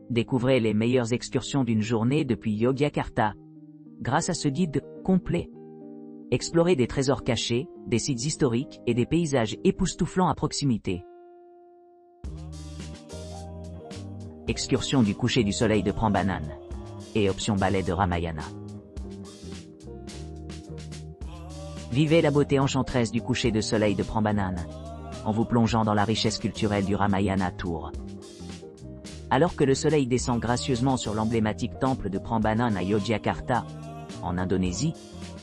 Découvrez les meilleures excursions d'une journée depuis Yogyakarta, grâce à ce guide complet. Explorez des trésors cachés, des sites historiques et des paysages époustouflants à proximité. Excursion du coucher du soleil de Prambanan et option ballet de Ramayana. Vivez la beauté enchanteresse du coucher de soleil de Prambanan, en vous plongeant dans la richesse culturelle du Ramayana Tour. Alors que le soleil descend gracieusement sur l'emblématique temple de Prambanan à Yogyakarta, en Indonésie,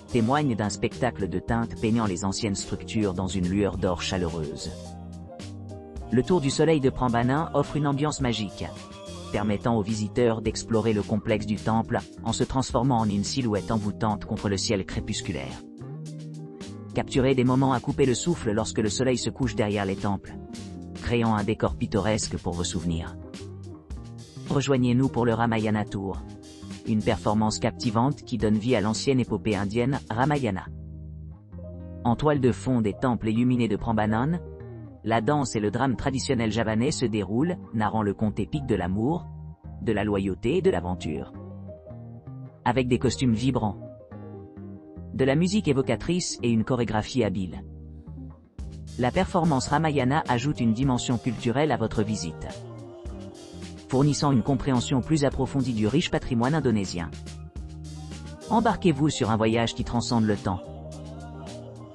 témoigne d'un spectacle de teintes peignant les anciennes structures dans une lueur d'or chaleureuse. Le tour du soleil de Prambanan offre une ambiance magique, permettant aux visiteurs d'explorer le complexe du temple en se transformant en une silhouette envoûtante contre le ciel crépusculaire. Capturez des moments à couper le souffle lorsque le soleil se couche derrière les temples, créant un décor pittoresque pour vos souvenirs. Rejoignez-nous pour le Ramayana Tour, une performance captivante qui donne vie à l'ancienne épopée indienne Ramayana. En toile de fond des temples illuminés de Prambanan, la danse et le drame traditionnel javanais se déroulent, narrant le conte épique de l'amour, de la loyauté et de l'aventure. Avec des costumes vibrants, de la musique évocatrice et une chorégraphie habile. La performance Ramayana ajoute une dimension culturelle à votre visite, fournissant une compréhension plus approfondie du riche patrimoine indonésien. Embarquez-vous sur un voyage qui transcende le temps,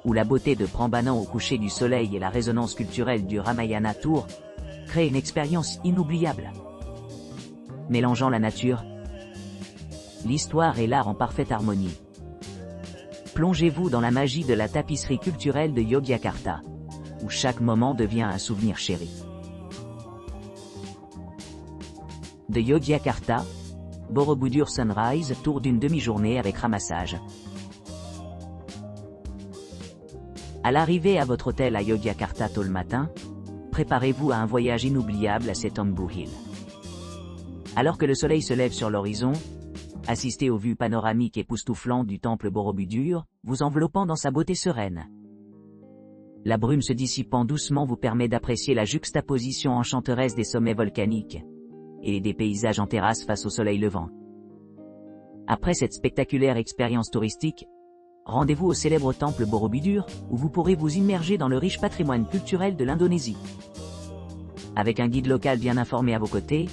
où la beauté de Prambanan au coucher du soleil et la résonance culturelle du Ramayana Tour créent une expérience inoubliable. Mélangeant la nature, l'histoire et l'art en parfaite harmonie. Plongez-vous dans la magie de la tapisserie culturelle de Yogyakarta, où chaque moment devient un souvenir chéri. De Yogyakarta, Borobudur Sunrise, tour d'une demi-journée avec ramassage. À l'arrivée à votre hôtel à Yogyakarta tôt le matin, préparez-vous à un voyage inoubliable à Setambu Hill. Alors que le soleil se lève sur l'horizon, assistez aux vues panoramiques époustouflantes du temple Borobudur, vous enveloppant dans sa beauté sereine. La brume se dissipant doucement vous permet d'apprécier la juxtaposition enchanteresse des sommets volcaniques et des paysages en terrasse face au soleil levant. Après cette spectaculaire expérience touristique, rendez-vous au célèbre temple Borobudur, où vous pourrez vous immerger dans le riche patrimoine culturel de l'Indonésie. Avec un guide local bien informé à vos côtés,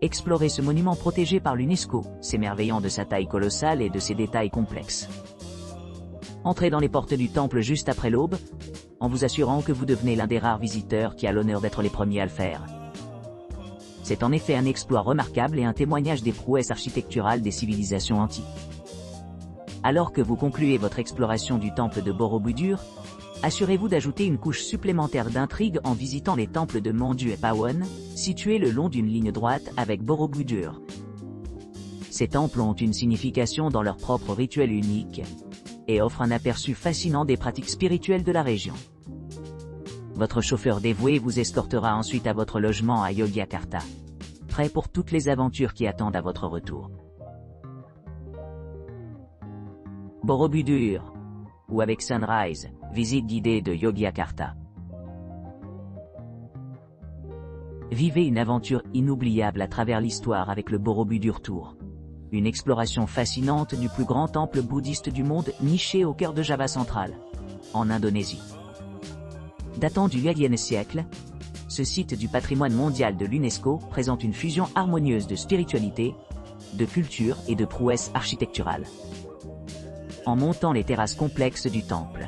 explorez ce monument protégé par l'UNESCO, s'émerveillant de sa taille colossale et de ses détails complexes. Entrez dans les portes du temple juste après l'aube, en vous assurant que vous devenez l'un des rares visiteurs qui a l'honneur d'être les premiers à le faire. C'est en effet un exploit remarquable et un témoignage des prouesses architecturales des civilisations antiques. Alors que vous concluez votre exploration du temple de Borobudur, assurez-vous d'ajouter une couche supplémentaire d'intrigue en visitant les temples de Mandu et Pawon, situés le long d'une ligne droite avec Borobudur. Ces temples ont une signification dans leur propre rituel unique et offrent un aperçu fascinant des pratiques spirituelles de la région. Votre chauffeur dévoué vous escortera ensuite à votre logement à Yogyakarta, prêt pour toutes les aventures qui attendent à votre retour. Borobudur, ou avec Sunrise, visite guidée de Yogyakarta. Vivez une aventure inoubliable à travers l'histoire avec le Borobudur Tour. Une exploration fascinante du plus grand temple bouddhiste du monde niché au cœur de Java central, en Indonésie. Datant du XIe siècle, ce site du patrimoine mondial de l'UNESCO présente une fusion harmonieuse de spiritualité, de culture et de prouesses architecturales. En montant les terrasses complexes du temple,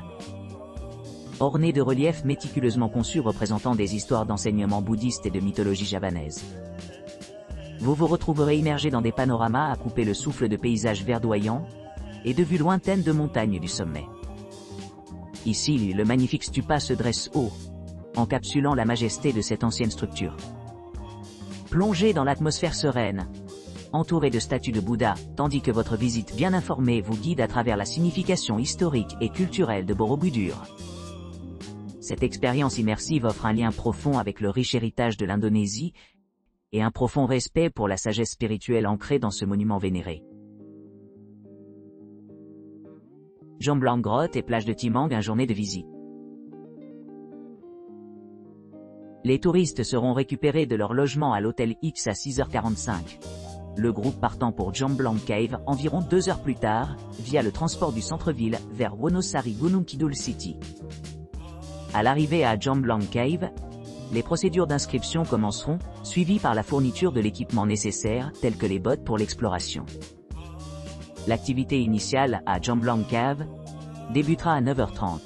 ornées de reliefs méticuleusement conçus représentant des histoires d'enseignements bouddhistes et de mythologie javanaise, vous vous retrouverez immergé dans des panoramas à couper le souffle de paysages verdoyants et de vues lointaines de montagnes du sommet. Ici, le magnifique stupa se dresse haut, encapsulant la majesté de cette ancienne structure. Plongez dans l'atmosphère sereine, entouré de statues de Bouddha, tandis que votre visite bien informée vous guide à travers la signification historique et culturelle de Borobudur. Cette expérience immersive offre un lien profond avec le riche héritage de l'Indonésie et un profond respect pour la sagesse spirituelle ancrée dans ce monument vénéré. Jomblang Grotte et plage de Timang, une journée de visite. Les touristes seront récupérés de leur logement à l'hôtel X à 6h45. Le groupe partant pour Jomblang Cave environ 2 heures plus tard, via le transport du centre-ville vers Wonosari Gunung Kidul City. À l'arrivée à Jomblang Cave, les procédures d'inscription commenceront, suivies par la fourniture de l'équipement nécessaire, tel que les bottes pour l'exploration. L'activité initiale à Jomblang Cave débutera à 9h30,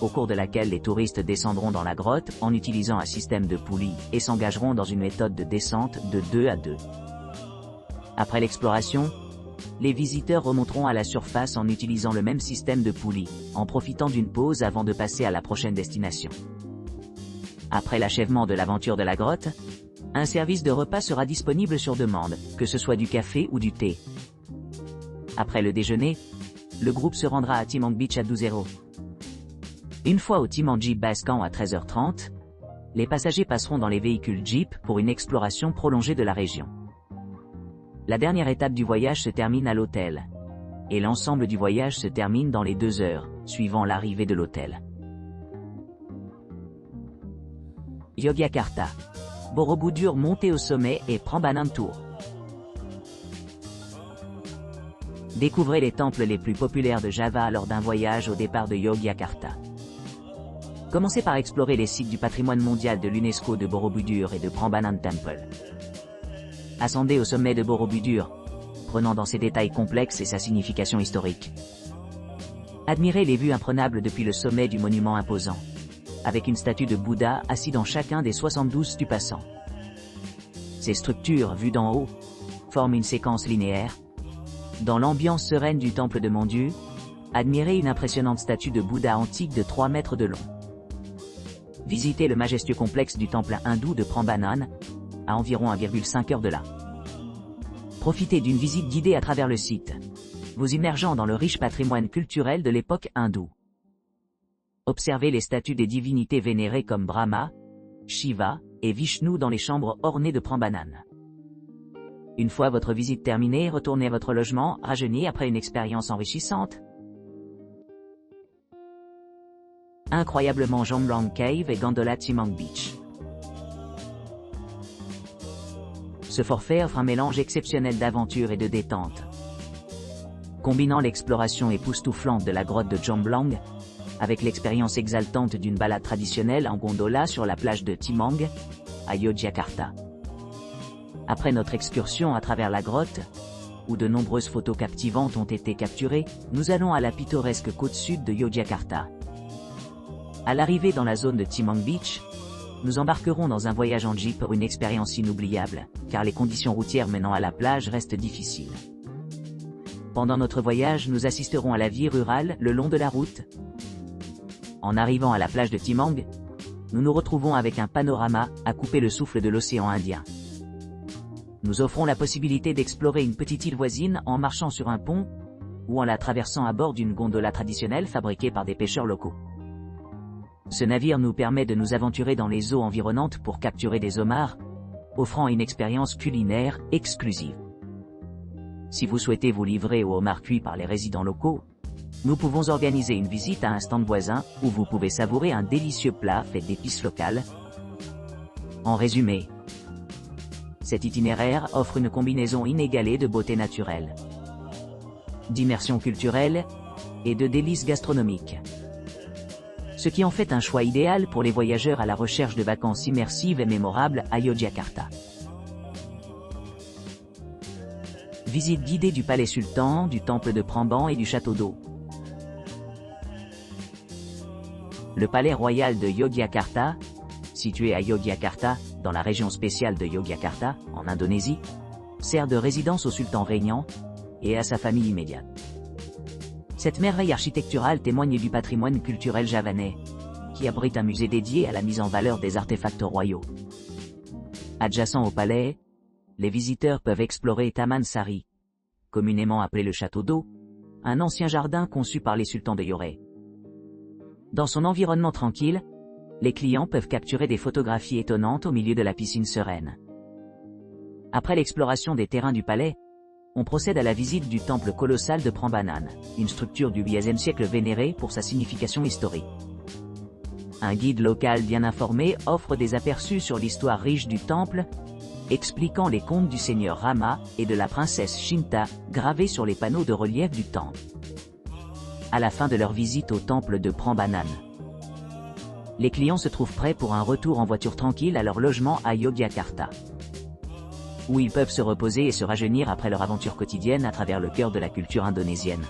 au cours de laquelle les touristes descendront dans la grotte en utilisant un système de poulies et s'engageront dans une méthode de descente de 2 à 2. Après l'exploration, les visiteurs remonteront à la surface en utilisant le même système de poulies, en profitant d'une pause avant de passer à la prochaine destination. Après l'achèvement de l'aventure de la grotte, un service de repas sera disponible sur demande, que ce soit du café ou du thé. Après le déjeuner, le groupe se rendra à Timang Beach à 12h. Une fois au Timanji Base Camp à 13h30, les passagers passeront dans les véhicules Jeep pour une exploration prolongée de la région. La dernière étape du voyage se termine à l'hôtel. Et l'ensemble du voyage se termine dans les 2 heures, suivant l'arrivée de l'hôtel. Yogyakarta. Borobudur montée au sommet et Prambanan Tour. Découvrez les temples les plus populaires de Java lors d'un voyage au départ de Yogyakarta. Commencez par explorer les sites du patrimoine mondial de l'UNESCO de Borobudur et de Prambanan Temple. Ascendez au sommet de Borobudur, prenant dans ses détails complexes et sa signification historique. Admirez les vues imprenables depuis le sommet du monument imposant, avec une statue de Bouddha assis dans chacun des 72 stupassants. Ces structures, vues d'en haut, forment une séquence linéaire. Dans l'ambiance sereine du temple de Mandu, admirez une impressionnante statue de Bouddha antique de 3 mètres de long. Visitez le majestueux complexe du temple hindou de Prambanan, à environ 1,5 heures de là. Profitez d'une visite guidée à travers le site, vous immergeant dans le riche patrimoine culturel de l'époque hindoue. Observez les statues des divinités vénérées comme Brahma, Shiva et Vishnu dans les chambres ornées de Prambanan. Une fois votre visite terminée, retournez à votre logement, rajeuni après une expérience enrichissante. Incroyablement Jomblang Cave et Gondola Timang Beach. Ce forfait offre un mélange exceptionnel d'aventure et de détente. Combinant l'exploration époustouflante de la grotte de Jomblang, avec l'expérience exaltante d'une balade traditionnelle en gondola sur la plage de Timang, à Yogyakarta. Après notre excursion à travers la grotte, où de nombreuses photos captivantes ont été capturées, nous allons à la pittoresque côte sud de Yogyakarta. À l'arrivée dans la zone de Timang Beach, nous embarquerons dans un voyage en Jeep pour une expérience inoubliable, car les conditions routières menant à la plage restent difficiles. Pendant notre voyage, nous assisterons à la vie rurale le long de la route. En arrivant à la plage de Timang, nous nous retrouvons avec un panorama à couper le souffle de l'océan Indien. Nous offrons la possibilité d'explorer une petite île voisine en marchant sur un pont, ou en la traversant à bord d'une gondola traditionnelle fabriquée par des pêcheurs locaux. Ce navire nous permet de nous aventurer dans les eaux environnantes pour capturer des homards, offrant une expérience culinaire exclusive. Si vous souhaitez vous livrer aux homards cuits par les résidents locaux, nous pouvons organiser une visite à un stand voisin où vous pouvez savourer un délicieux plat fait d'épices locales. En résumé, cet itinéraire offre une combinaison inégalée de beauté naturelle, d'immersion culturelle et de délices gastronomiques. Ce qui en fait un choix idéal pour les voyageurs à la recherche de vacances immersives et mémorables à Yogyakarta. Visite guidée du palais sultan, du temple de Pramban et du château d'eau. Le palais royal de Yogyakarta, situé à Yogyakarta, dans la région spéciale de Yogyakarta, en Indonésie, sert de résidence au sultan régnant et à sa famille immédiate. Cette merveille architecturale témoigne du patrimoine culturel javanais, qui abrite un musée dédié à la mise en valeur des artefacts royaux. Adjacent au palais, les visiteurs peuvent explorer Taman Sari, communément appelé le château d'eau, un ancien jardin conçu par les sultans de Yoré. Dans son environnement tranquille, les clients peuvent capturer des photographies étonnantes au milieu de la piscine sereine. Après l'exploration des terrains du palais, on procède à la visite du temple colossal de Prambanan, une structure du XIe siècle vénérée pour sa signification historique. un guide local bien informé offre des aperçus sur l'histoire riche du temple, expliquant les contes du seigneur Rama et de la princesse Shinta, gravés sur les panneaux de relief du temple. À la fin de leur visite au temple de Prambanan, les clients se trouvent prêts pour un retour en voiture tranquille à leur logement à Yogyakarta, où ils peuvent se reposer et se rajeunir après leur aventure quotidienne à travers le cœur de la culture indonésienne.